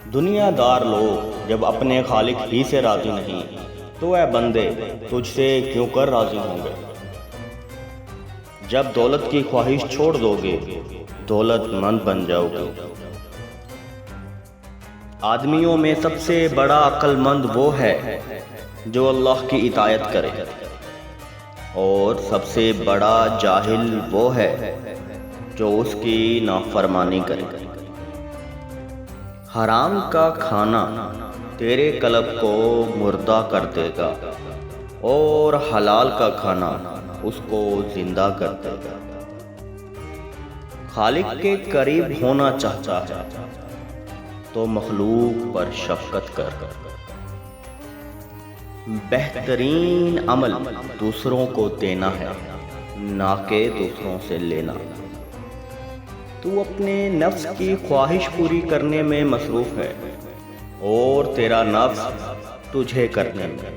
دنیا دار لوگ جب اپنے خالق ہی سے راضی نہیں تو اے بندے تجھ سے کیوں کر راضی ہوں گے؟ جب دولت کی خواہش چھوڑ دو گے دولت مند بن جاؤ گے۔ آدمیوں میں سب سے بڑا عقل مند وہ ہے جو اللہ کی اطاعت کرے، اور سب سے بڑا جاہل وہ ہے جو اس کی نافرمانی کرے۔ حرام کا کھانا تیرے قلب کو مردہ کر دے گا اور حلال کا کھانا اس کو زندہ کر دے گا۔ خالق کے قریب ہونا چاہتا ہے تو مخلوق پر شفقت کر۔ بہترین عمل دوسروں کو دینا ہے نہ کہ دوسروں سے لینا۔ تو اپنے نفس کی خواہش پوری کرنے میں مصروف ہے اور تیرا نفس تجھے کرنے میں۔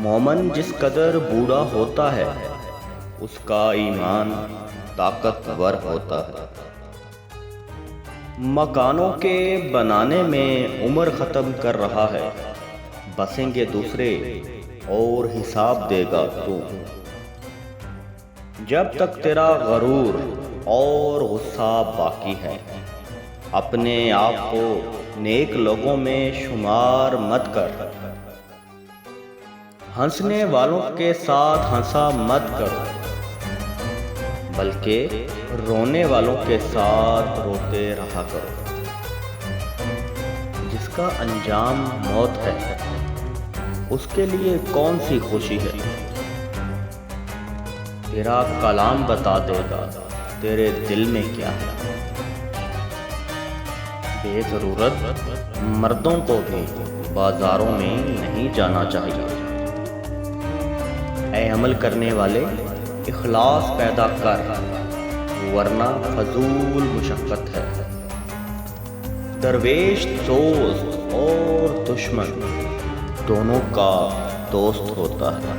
مومن جس قدر بوڑھا ہوتا ہے اس کا ایمان طاقتور ہوتا ہے۔ مکانوں کے بنانے میں عمر ختم کر رہا ہے، بسیں گے دوسرے اور حساب دے گا تو۔ جب تک تیرا غرور اور غصہ باقی ہے اپنے آپ کو نیک لوگوں میں شمار مت کر۔ ہنسنے والوں کے ساتھ ہنسا مت کرو بلکہ رونے والوں کے ساتھ روتے رہا کرو۔ جس کا انجام موت ہے اس کے لیے کون سی خوشی ہے؟ تیرا کلام بتا دے گا تیرے دل میں کیا ہے۔ بے ضرورت مردوں کو بھی بازاروں میں نہیں جانا چاہیے۔ اے عمل کرنے والے اخلاص پیدا کر ورنہ فضول مشقت ہے۔ درویش دوست اور دشمن دونوں کا دوست ہوتا ہے۔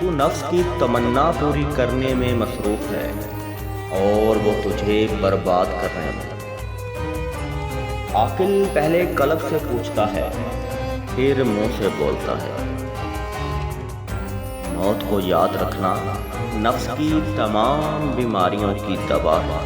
تو نفس کی تمنا پوری کرنے میں مصروف ہے اور وہ تجھے برباد کرنے میں۔ عاقل پہلے قلب سے پوچھتا ہے پھر منہ سے بولتا ہے۔ موت کو یاد رکھنا نفس کی تمام بیماریوں کی دوا ہے۔